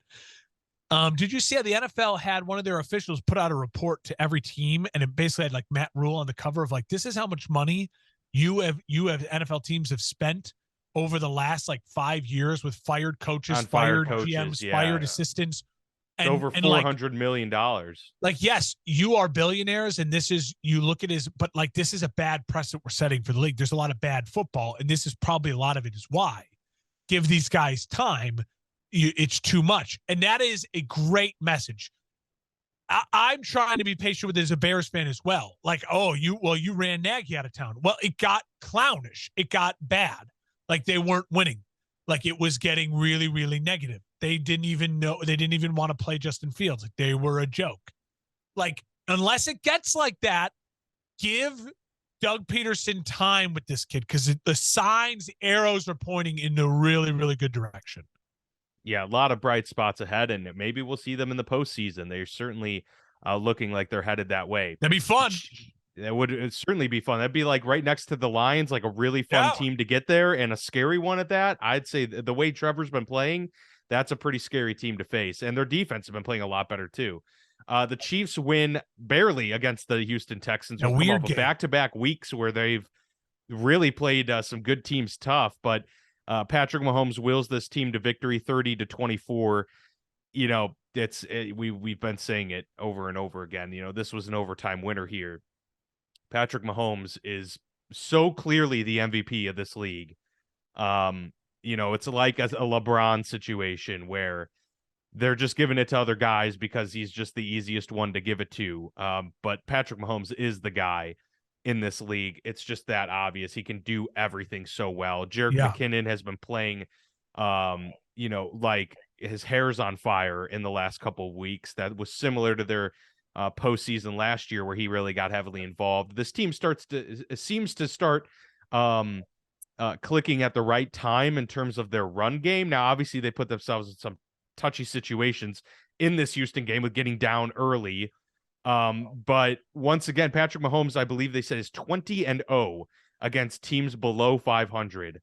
Did you see how the NFL had one of their officials put out a report to every team, and it basically had like Matt Rule on the cover of like, this is how much money you have NFL teams have spent over the last like 5 years with fired coaches, fired GMs, fired assistants, and over $400 million. Like, yes, you are billionaires, and this is, you look at it as, but like this is a bad precedent we're setting for the league. There's a lot of bad football, and this is probably a lot of it is why. Give these guys time. It's too much. And that is a great message. I'm trying to be patient with it as a Bears fan as well. Like, oh, you ran Nagy out of town. Well, it got clownish. It got bad. Like they weren't winning. Like it was getting really, really negative. They didn't even want to play Justin Fields. Like they were a joke. Like, unless it gets like that, give Doug Peterson time with this kid, because the signs, the arrows are pointing in a really, really good direction. Yeah, a lot of bright spots ahead, and maybe we'll see them in the postseason. They're certainly looking like they're headed that way. That'd be fun. That would certainly be fun. That'd be like right next to the Lions, like a really fun team to get there, and a scary one at that. I'd say the way Trevor's been playing, that's a pretty scary team to face. And their defense have been playing a lot better too. The Chiefs win barely against the Houston Texans. A weird game. Back-to-back weeks where they've really played some good teams tough, but Patrick Mahomes wills this team to victory 30-24. You know, we've been saying it over and over again. You know, this was an overtime winner here. Patrick Mahomes is so clearly the MVP of this league. You know, it's like a LeBron situation where they're just giving it to other guys because he's just the easiest one to give it to. But Patrick Mahomes is the guy in this league. It's just that obvious. He can do everything so well. Jerick McKinnon has been playing, you know, like his hair's on fire in the last couple of weeks. That was similar to their postseason last year, where he really got heavily involved. This team seems to start clicking at the right time in terms of their run game. Now, obviously, they put themselves in some touchy situations in this Houston game with getting down early. But once again, Patrick Mahomes, I believe they said, is 20-0 against teams below 500,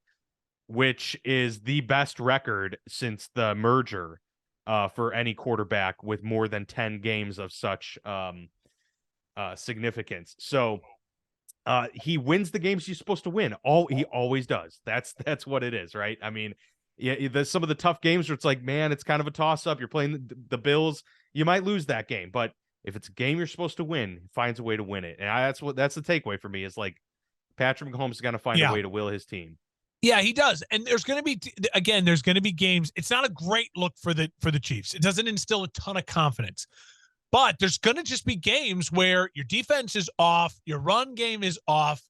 which is the best record since the merger for any quarterback with more than 10 games of such significance. So he wins the games he's supposed to win. He always does. That's what it is, right? I mean, yeah, some of the tough games where it's like, man, it's kind of a toss-up. You're playing the Bills. You might lose that game, but if it's a game you're supposed to win, he finds a way to win it. And that's the takeaway for me, is like Patrick Mahomes is going to find a way to will his team. Yeah, he does. And there's going to be, again, there's going to be games. It's not a great look for the Chiefs. It doesn't instill a ton of confidence. But there's going to just be games where your defense is off, your run game is off,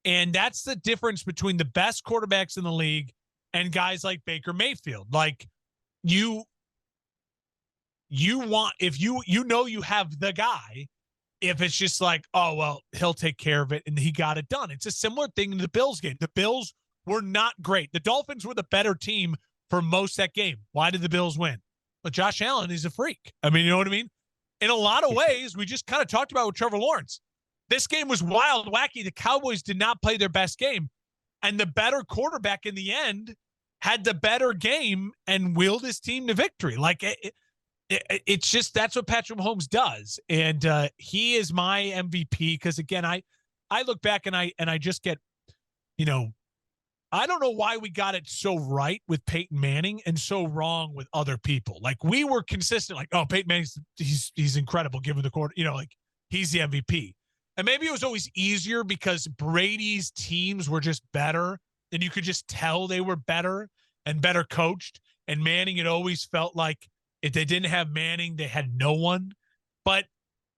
and that's the difference between the best quarterbacks in the league and guys like Baker Mayfield. Like you want, if you know you have the guy, if it's just like, oh, well, he'll take care of it and he got it done. It's a similar thing in the Bills game. The Bills were not great. The Dolphins were the better team for most of that game. Why did the Bills win? Well, Josh Allen is a freak. I mean, you know what I mean? In a lot of ways, we just kind of talked about with Trevor Lawrence. This game was wild, wacky. The Cowboys did not play their best game. And the better quarterback in the end had the better game and willed his team to victory. Like, it's just, that's what Patrick Mahomes does. And he is my MVP because, again, I look back and I just get, you know, I don't know why we got it so right with Peyton Manning and so wrong with other people. Like, we were consistent, like, oh, Peyton Manning's he's incredible given the quarter, you know, like he's the MVP. And maybe it was always easier because Brady's teams were just better and you could just tell they were better and better coached. And Manning, it always felt like if they didn't have Manning, they had no one. But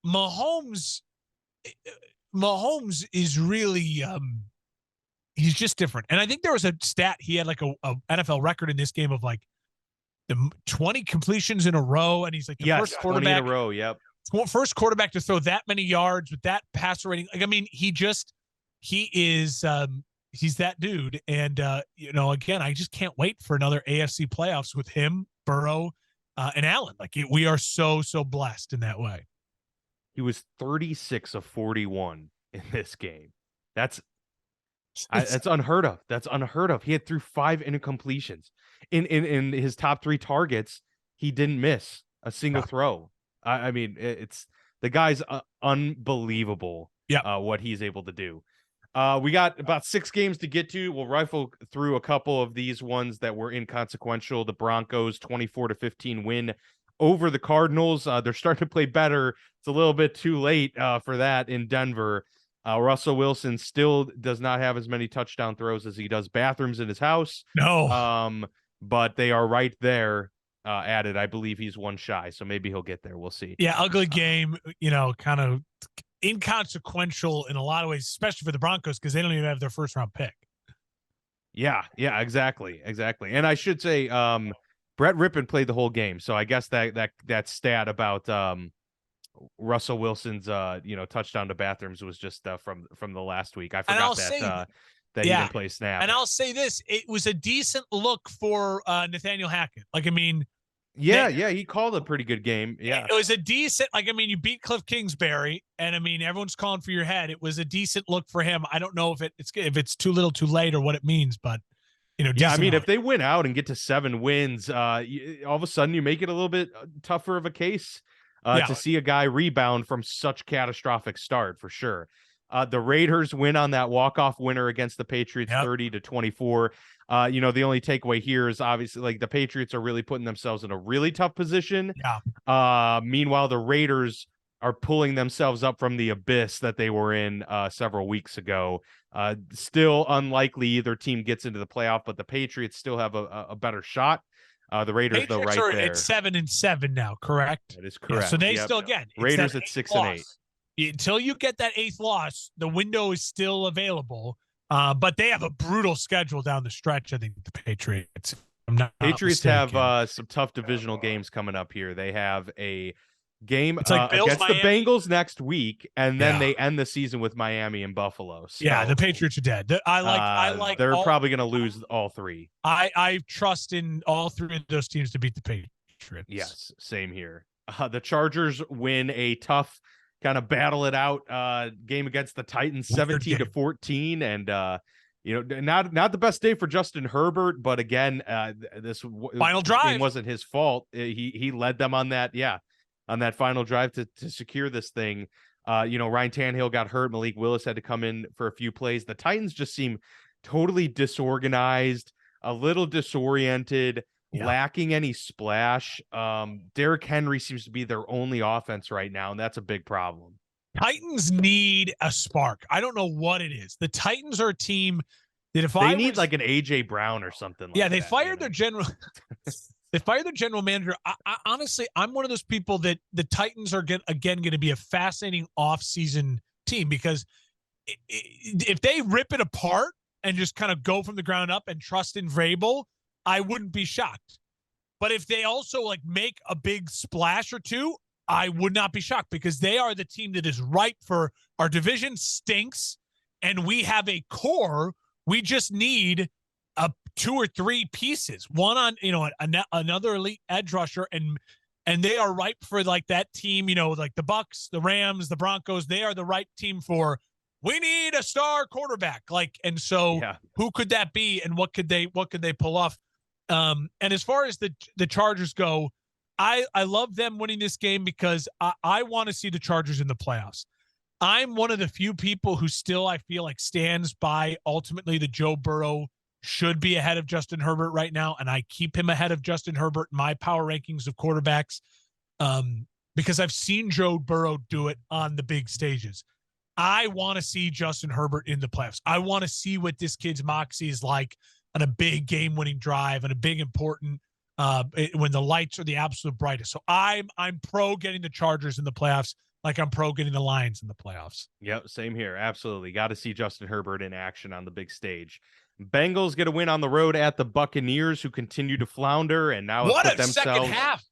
Mahomes is really he's just different. And I think there was a stat, he had like a NFL record in this game of like the 20 completions in a row, and he's like the first quarterback 20 in a row. Yep. First quarterback to throw that many yards with that passer rating. Like, I mean, he is he's that dude. And again, I just can't wait for another AFC playoffs with him, Burrow, and Allen. Like, we are so blessed in that way. He was 36 of 41 in this game. That's unheard of. That's unheard of. He had threw 5 incompletions. In his top 3 targets, he didn't miss a single throw. I mean, it's the guy's unbelievable. Yeah, what he's able to do. We got about 6 games to get to. We'll rifle through a couple of these ones that were inconsequential. The Broncos 24-15 win over the Cardinals. They're starting to play better. It's a little bit too late for that in Denver. Russell Wilson still does not have as many touchdown throws as he does bathrooms in his house. No. But they are right there at it. I believe he's one shy, so maybe he'll get there. We'll see. Yeah, ugly game, kind of inconsequential in a lot of ways, especially for the Broncos, because they don't even have their first round pick. Yeah, exactly. And I should say, Brett Rippon played the whole game, so I guess that stat about Russell Wilson's touchdown to bathrooms was just from the last week. I forgot that he didn't play snap. And I'll say this: it was a decent look for Nathaniel Hackett. Like, I mean, he called a pretty good game. Yeah, it was a decent. Like, I mean, you beat Cliff Kingsbury, and I mean, everyone's calling for your head. It was a decent look for him. I don't know if it's too little, too late, or what it means, but I mean, if they win out and get to 7 wins, all of a sudden you make it a little bit tougher of a case to see a guy rebound from such catastrophic start, for sure. The Raiders win on that walk-off winner against the Patriots, 30-24. The only takeaway here is obviously like the Patriots are really putting themselves in a really tough position. Meanwhile, the Raiders are pulling themselves up from the abyss that they were in several weeks ago. Still unlikely either team gets into the playoff, but the Patriots still have a better shot. The Raiders, though, right there. It's 7-7 now, correct? That is correct. Yeah, so they still, again, Raiders at 6-8. Until you get that 8th loss, the window is still available. But they have a brutal schedule down the stretch, I think, the Patriots. Patriots have some tough divisional games coming up here. They have a game against the Bengals next week, and then they end the season with Miami and Buffalo. So, the Patriots are dead. I like. They're probably going to lose all 3. I trust in all 3 of those teams to beat the Patriots. Yes, same here. The Chargers win a tough kind of battle it out game against the Titans, 17-14, and not the best day for Justin Herbert, but again, this final drive wasn't his fault. He led them on that final drive to secure this thing. Ryan Tannehill got hurt. Malik Willis had to come in for a few plays. The Titans just seem totally disorganized, a little disoriented, lacking any splash. Derrick Henry seems to be their only offense right now, and that's a big problem. Titans need a spark. I don't know what it is. The Titans are a team that they need like an AJ Brown or something like that. They fired their general they fired their general manager. I honestly, I'm one of those people that the Titans are going to be a fascinating offseason team, because if they rip it apart and just kind of go from the ground up and trust in Vrabel, I wouldn't be shocked. But if they also like make a big splash or two, I would not be shocked, because they are the team that is ripe for our division stinks, and we have a core. We just need 2 or 3 pieces. One on, another elite edge rusher, and they are ripe for like that team, like the Bucks, the Rams, the Broncos. They are the right team for, we need a star quarterback. Like, and so who could that be, and what could they pull off? And as far as the Chargers go, I love them winning this game, because I want to see the Chargers in the playoffs. I'm one of the few people who still, I feel like, stands by ultimately that Joe Burrow should be ahead of Justin Herbert right now, and I keep him ahead of Justin Herbert in my power rankings of quarterbacks, because I've seen Joe Burrow do it on the big stages. I want to see Justin Herbert in the playoffs. I want to see what this kid's moxie is like on a big game-winning drive and a big important when the lights are the absolute brightest. So I'm pro getting the Chargers in the playoffs, like I'm pro getting the Lions in the playoffs. Yep, same here. Absolutely. Got to see Justin Herbert in action on the big stage. Bengals get a win on the road at the Buccaneers, who continue to flounder and now have What put a second themselves. half!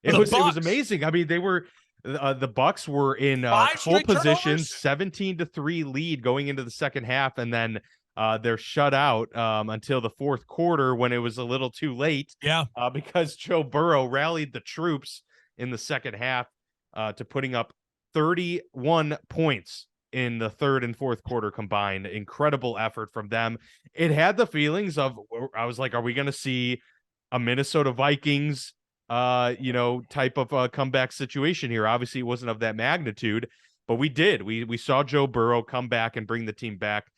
It The was Bucks. amazing. I mean, they were the Bucks were in Five full straight position, turnovers? 17-3 lead going into the second half, and then they're shut out until the fourth quarter when it was a little too late. Yeah. Because Joe Burrow rallied the troops in the second half to putting up 31 points in the third and fourth quarter combined. Incredible effort from them. It had the feelings of, I was like, are we going to see a Minnesota Vikings type of comeback situation here? Obviously it wasn't of that magnitude, but we did. We saw Joe Burrow come back and bring the team back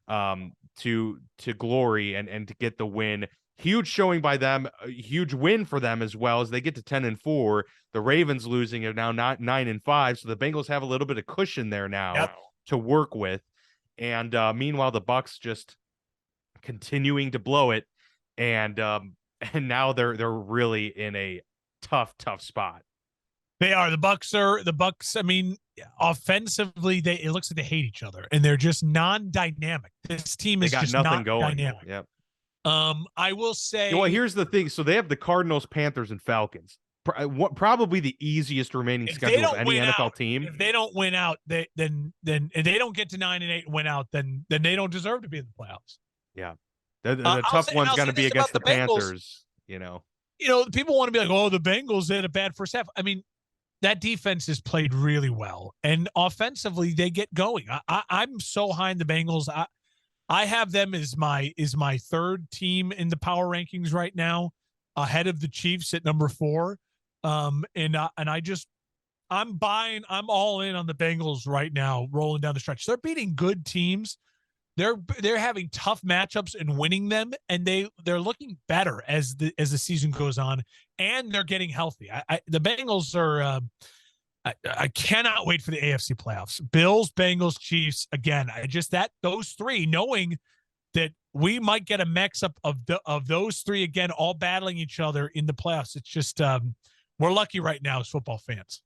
to glory and to get the win. Huge showing by them, a huge win for them as well, as they get to 10-4. The Ravens losing are now not 9-5, so the Bengals have a little bit of cushion there now to work with. And meanwhile, the Bucks just continuing to blow it, and now they're really in a tough spot. They are. The Bucks. I mean, offensively, it looks like they hate each other, and they're just non-dynamic. This team is just nothing not going. Dynamic. Yep. I will say. Well, here's the thing. So they have the Cardinals, Panthers, and Falcons. Probably the easiest remaining schedule of any NFL team. If they don't win out, then if they don't get to 9-8 and win out, then they don't deserve to be in the playoffs. Yeah, the tough one's going to be against the Panthers. People want to be like, oh, the Bengals, they had a bad first half. I mean, that defense has played really well, and offensively they get going. I'm so high in the Bengals. I have them as my third team in the power rankings right now, ahead of the Chiefs at number 4. I'm all in on the Bengals right now, rolling down the stretch. They're beating good teams. They're having tough matchups and winning them, and they're looking better as the season goes on, and they're getting healthy. The Bengals are. I cannot wait for the AFC playoffs. Bills, Bengals, Chiefs. Again, those three, knowing that we might get a mix up of those three again, all battling each other in the playoffs. It's just we're lucky right now as football fans.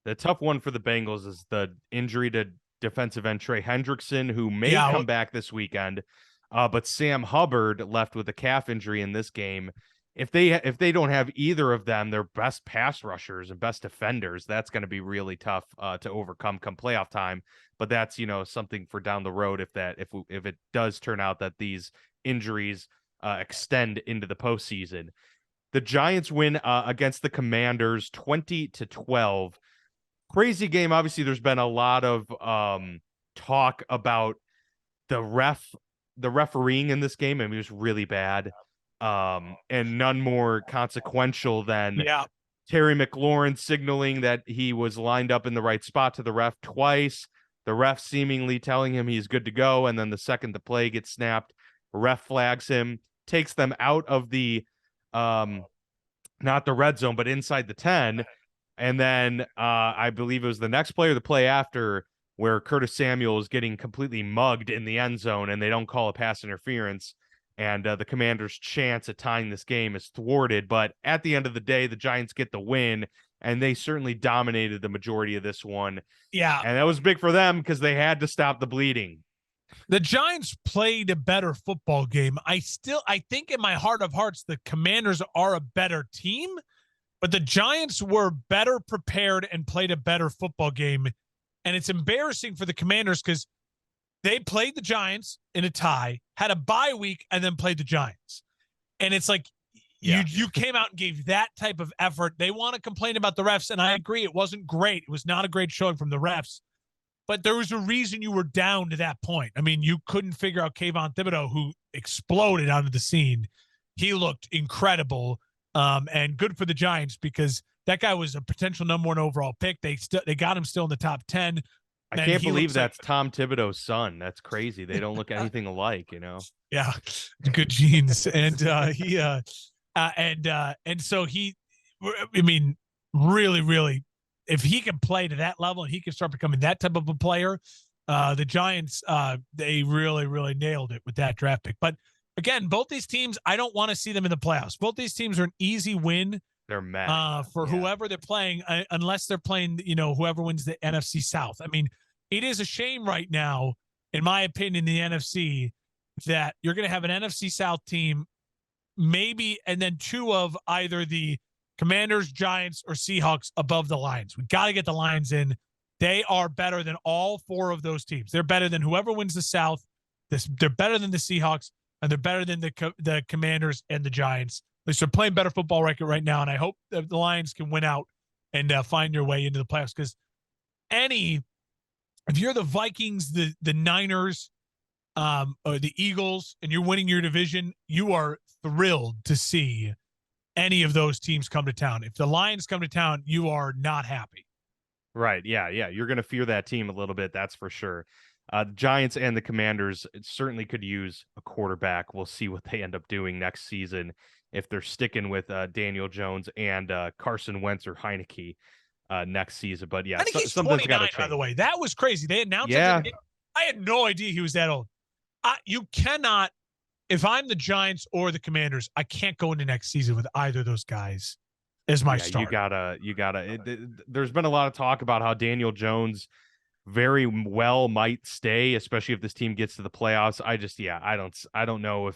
The tough one for the Bengals is the injury to defensive end Trey Hendrickson, who may come back this weekend, but Sam Hubbard left with a calf injury in this game. If they don't have either of them, their best pass rushers and best defenders, that's going to be really tough to overcome come playoff time. But that's something for down the road if it does turn out that these injuries extend into the postseason. The Giants win against the Commanders 20-12. Crazy game. Obviously, there's been a lot of talk about the refereeing in this game. I mean, it was really bad. And none more consequential than Terry McLaurin signaling that he was lined up in the right spot to the ref twice. The ref seemingly telling him he's good to go, and then the second the play gets snapped, ref flags him, takes them out of the not the red zone, but inside the 10. And then I believe it was the next play or the play after where Curtis Samuel is getting completely mugged in the end zone, and they don't call a pass interference. And the Commanders' chance at tying this game is thwarted. But at the end of the day, the Giants get the win, and they certainly dominated the majority of this one. Yeah. And that was big for them because they had to stop the bleeding. The Giants played a better football game. I think in my heart of hearts, the Commanders are a better team, but the Giants were better prepared and played a better football game. And it's embarrassing for the Commanders because they played the Giants in a tie, had a bye week, and then played the Giants. And it's like you came out and gave that type of effort. They want to complain about the refs, and I agree. It wasn't great. It was not a great showing from the refs. But there was a reason you were down to that point. I mean, you couldn't figure out Kayvon Thibodeau, who exploded onto the scene. He looked incredible, and good for the Giants because that guy was a potential number 1 overall pick. They got him still in the top 10. I can't believe that's Tom Thibodeau's son. That's crazy. They don't look anything alike, Yeah, good genes, and so he. I mean, really, if he can play to that level and he can start becoming that type of a player, the Giants they really nailed it with that draft pick. But again, both these teams, I don't want to see them in the playoffs. Both these teams are an easy win They're meh. for whoever they're playing, unless they're playing, whoever wins the NFC South. I mean, it is a shame right now, in my opinion, the NFC, that you're going to have an NFC South team, maybe, and then two of either the Commanders, Giants, or Seahawks above the Lions. We got to get the Lions in. They are better than all four of those teams. They're better than whoever wins the South. They're better than the Seahawks, and they're better than the Commanders and the Giants. At least they're playing better football record right now, and I hope that the Lions can win out and find their way into the playoffs. Because if you're the Vikings, the Niners, or the Eagles, and you're winning your division, you are thrilled to see any of those teams come to town. If the Lions come to town, you are not happy. Right. Yeah. You're going to fear that team a little bit. That's for sure. The Giants and the Commanders certainly could use a quarterback. We'll see what they end up doing next season if they're sticking with Daniel Jones and Carson Wentz or Heineke next season. But yeah, I think he's something's 29, got to change. by the way. That was crazy. They announced it. I had no idea he was that old. You cannot, if I'm the Giants or the Commanders, I can't go into next season with either of those guys as my starter. You gotta. There's been a lot of talk about how Daniel Jones very well might stay, especially if this team gets to the playoffs. I don't know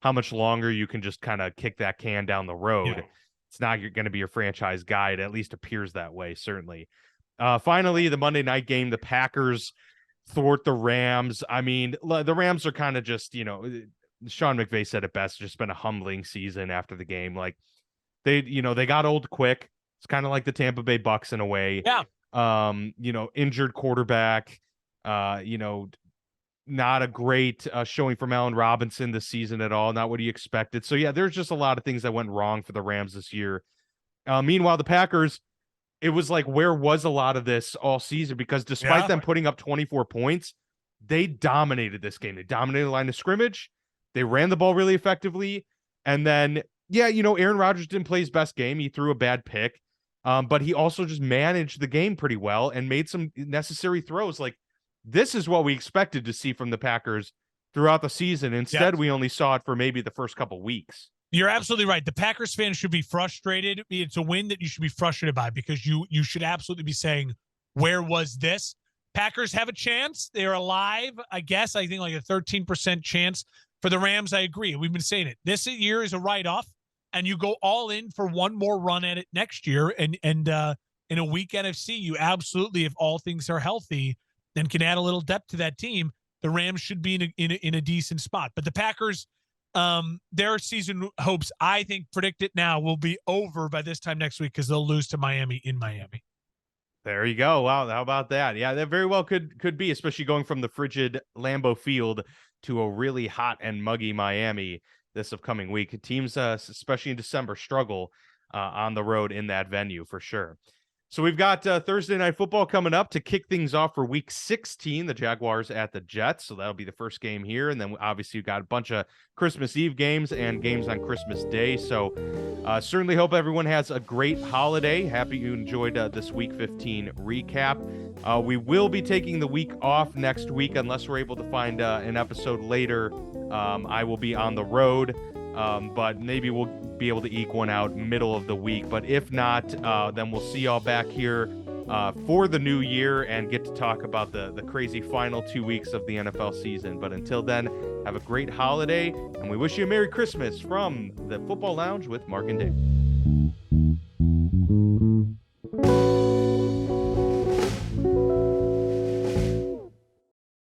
how much longer you can just kind of kick that can down the road. Yeah. It's not going to be your franchise guy. It at least appears that way, certainly. Finally, the Monday night game, the Packers thwart the Rams. I mean, the Rams are kind of just, Sean McVay said it best, just been a humbling season after the game. Like they got old quick. It's kind of like the Tampa Bay Bucks in a way. Yeah. Injured quarterback, not a great showing from Allen Robinson this season at all. Not what he expected. So yeah, there's just a lot of things that went wrong for the Rams this year. Meanwhile, the Packers, it was like, where was a lot of this all season? Because despite them putting up 24 points, they dominated this game. They dominated the line of scrimmage. They ran the ball really effectively. And then, Aaron Rodgers didn't play his best game. He threw a bad pick. But he also just managed the game pretty well and made some necessary throws. Like, this is what we expected to see from the Packers throughout the season. Instead, we only saw it for maybe the first couple weeks. You're absolutely right. The Packers fans should be frustrated. It's a win that you should be frustrated by, because you should absolutely be saying, where was this? Packers have a chance. They're alive, I guess. I think like a 13% chance. For the Rams, I agree. We've been saying it. This year is a write-off, and you go all in for one more run at it next year. And in a weak NFC, you absolutely, if all things are healthy, then can add a little depth to that team. The Rams should be in a decent spot. But the Packers, their season hopes, I think, predict it now, will be over by this time next week, because they'll lose to Miami in Miami. There you go. Wow, how about that? Yeah, that very well could be, especially going from the frigid Lambeau Field to a really hot and muggy Miami this upcoming week. Teams, especially in December, struggle on the road in that venue for sure. So we've got Thursday Night Football coming up to kick things off for Week 16, the Jaguars at the Jets. So that'll be the first game here. And then obviously we've got a bunch of Christmas Eve games and games on Christmas Day. So certainly hope everyone has a great holiday. Happy you enjoyed this Week 15 recap. We will be taking the week off next week unless we're able to find an episode later. I will be on the road. But maybe we'll be able to eke one out middle of the week. But if not, then we'll see y'all back here for the new year and get to talk about the crazy final 2 weeks of the NFL season. But until then, have a great holiday, and we wish you a Merry Christmas from the Football Lounge with Mark and Dave.